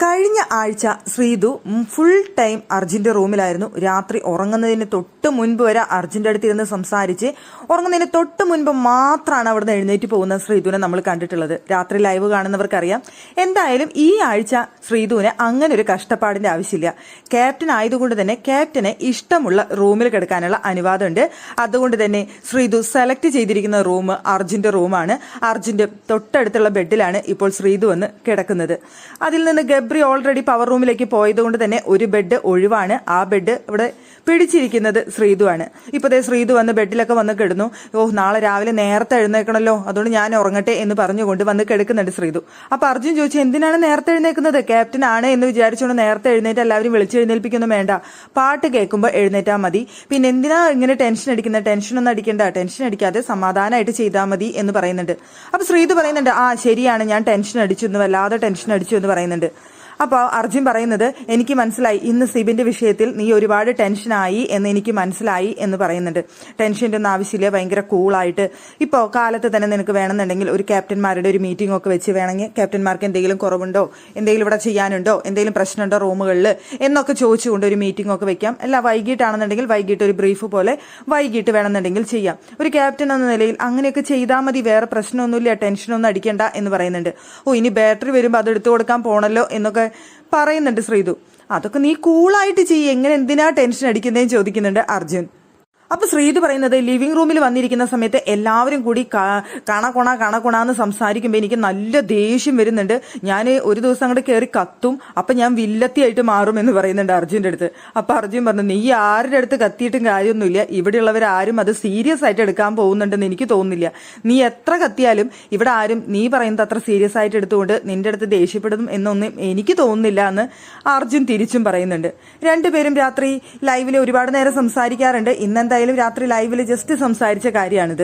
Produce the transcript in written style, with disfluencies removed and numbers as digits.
കഴിഞ്ഞ ആഴ്ച Sreethu full time അർജുന്റെ റൂമിലായിരുന്നു. രാത്രി ഉറങ്ങുന്നതിന് തൊട്ട് മുൻപ് വരെ അർജുന്റെ അടുത്ത് ഇരുന്ന് സംസാരിച്ച് ഉറങ്ങുന്നതിന് തൊട്ട് മുൻപ് മാത്രമാണ് അവിടുന്ന് എഴുന്നേറ്റ് പോകുന്ന ശ്രീതുവിനെ നമ്മൾ കണ്ടിട്ടുള്ളത്. രാത്രി ലൈവ് കാണുന്നവർക്കറിയാം. എന്തായാലും ഈ ആഴ്ച ശ്രീതുവിന് അങ്ങനെ ഒരു കഷ്ടപ്പാടിന്റെ ആവശ്യമില്ല. ക്യാപ്റ്റൻ ആയതുകൊണ്ട് തന്നെ ക്യാപ്റ്റനെ ഇഷ്ടമുള്ള റൂമിൽ കിടക്കാനുള്ള അനുവാദമുണ്ട്. അതുകൊണ്ട് തന്നെ ശ്രീതു സെലക്ട് ചെയ്തിരിക്കുന്ന റൂം അർജുന്റെ റൂമാണ്. അർജുന്റെ തൊട്ടടുത്തുള്ള ബെഡിലാണ് ഇപ്പോൾ ശ്രീതു വന്ന് കിടക്കുന്നത്. അതിൽ നിന്ന് ഗബ്രി ഓൾറെഡി പവർ റൂമിലേക്ക് പോയതുകൊണ്ട് തന്നെ ഒരു ബെഡ് ഒഴിവാണ്. ആ ബെഡ് ഇവിടെ പിടിച്ചിരിക്കുന്നത് ശ്രീതുവാണ്. ഇപ്പോഴത്തെ ശ്രീതു വന്ന് ബെഡിലൊക്കെ വന്ന് കിടന്നു. നാളെ രാവിലെ നേരത്തെ എഴുന്നേക്കണല്ലോ, അതുകൊണ്ട് ഞാൻ ഉറങ്ങട്ടെ എന്ന് പറഞ്ഞുകൊണ്ട് വന്ന് കിടക്കുന്നുണ്ട് ശ്രീതു. അപ്പൊ അർജുൻ ചോദിച്ചു, എന്തിനാണ് നേരത്തെ എഴുന്നേക്കുന്നത്? ക്യാപ്റ്റൻ ആണ് എന്ന് വിചാരിച്ചുകൊണ്ട് നേരത്തെ എഴുന്നേറ്റ് എല്ലാവരും വിളിച്ചെഴുന്നേൽപ്പിക്കൊന്നും വേണ്ട. പാട്ട് കേൾക്കുമ്പോൾ എഴുന്നേറ്റാൽ മതി. പിന്നെ എന്തിനാ ഇങ്ങനെ ടെൻഷൻ അടിക്കുന്നത്? ടെൻഷനൊന്നും അടിക്കണ്ട, ടെൻഷൻ അടിക്കാതെ സമാധാനമായിട്ട് ചെയ്താൽ മതി എന്ന് പറയുന്നുണ്ട്. അപ്പൊ ശ്രീതു പറയുന്നുണ്ട്, ആ ശരിയാണ്, ഞാൻ ടെൻഷൻ അടിച്ചു എന്ന്, വല്ലാതെ ടെൻഷൻ അടിച്ചു എന്ന് പറയുന്നുണ്ട്. അപ്പോൾ അർജുൻ പറയുന്നത്, എനിക്ക് മനസ്സിലായി, ഇന്ന് സിബിന്റെ വിഷയത്തിൽ നീ ഒരുപാട് ടെൻഷനായി എന്ന് എനിക്ക് മനസ്സിലായി എന്ന് പറയുന്നുണ്ട്. ടെൻഷൻ്റെ ഒന്നും ആവശ്യമില്ല, ഭയങ്കര കൂളായിട്ട് ഇപ്പോൾ കാലത്ത് തന്നെ നിനക്ക് വേണമെന്നുണ്ടെങ്കിൽ ഒരു ക്യാപ്റ്റന്മാരുടെ ഒരു മീറ്റിംഗ് ഒക്കെ വെച്ച് വേണമെങ്കിൽ ക്യാപ്റ്റന്മാർക്ക് എന്തെങ്കിലും കുറവുണ്ടോ, എന്തെങ്കിലും ഇവിടെ ചെയ്യാനുണ്ടോ, എന്തെങ്കിലും പ്രശ്നമുണ്ടോ റൂമുകളിൽ എന്നൊക്കെ ചോദിച്ചുകൊണ്ട് ഒരു മീറ്റിംഗ് ഒക്കെ വെക്കാം. അല്ല വൈകിട്ടാണെന്നുണ്ടെങ്കിൽ വൈകിട്ട് ഒരു ബ്രീഫ് പോലെ വൈകിട്ട് വേണമെന്നുണ്ടെങ്കിൽ ചെയ്യാം. ഒരു ക്യാപ്റ്റൻ എന്ന നിലയിൽ അങ്ങനെയൊക്കെ ചെയ്താൽ മതി, വേറെ പ്രശ്നമൊന്നുമില്ല, ടെൻഷനൊന്നും അടിക്കണ്ട എന്ന് പറയുന്നുണ്ട്. ഇനി ബാറ്ററി വരുമ്പോൾ അത് എടുത്തു കൊടുക്കാൻ പോണല്ലോ എന്നൊക്കെ പറയുന്നുണ്ട് ശ്രീതു. അതൊക്കെ നീ കൂളായിട്ട് ചെയ്യ്, എങ്ങനെ എന്തിനാ ടെൻഷൻ അടിക്കുന്നതെന്ന് ചോദിക്കുന്നുണ്ട് അർജുൻ. അപ്പൊ ശ്രീതു പറയുന്നത്, ലിവിംഗ് റൂമിൽ വന്നിരിക്കുന്ന സമയത്ത് എല്ലാവരും കൂടി കണകൊണാന്ന് സംസാരിക്കുമ്പോൾ എനിക്ക് നല്ല ദേഷ്യം വരുന്നുണ്ട്. ഞാൻ ഒരു ദിവസം അങ്ങോട്ട് കയറി കത്തും, അപ്പൊ ഞാൻ വില്ലത്തിയായിട്ട് മാറും എന്ന് പറയുന്നുണ്ട് അർജുന്റെ അടുത്ത്. അപ്പൊ അർജുൻ പറഞ്ഞു, നീ ആരുടെ അടുത്ത് കത്തിയിട്ടും കാര്യമൊന്നുമില്ല, ഇവിടെയുള്ളവരാരും അത് സീരിയസ് ആയിട്ട് എടുക്കാൻ പോകുന്നുണ്ടെന്ന് എനിക്ക് തോന്നുന്നില്ല. നീ എത്ര കത്തിയാലും ഇവിടെ ആരും നീ പറയുന്നത് അത്ര സീരിയസ് ആയിട്ട് എടുത്തുകൊണ്ട് നിന്റെ അടുത്ത് ദേഷ്യപ്പെടും എന്നൊന്നും എനിക്ക് തോന്നുന്നില്ല എന്ന് അർജുൻ തിരിച്ചും പറയുന്നുണ്ട്. രണ്ടുപേരും രാത്രി ലൈവിൽ ഒരുപാട് നേരം സംസാരിക്കാറുണ്ട്. ഇന്നെന്താ രാത്രി ലൈവില് ജസ്റ്റ് സംസാരിച്ച കാര്യമാണിത്.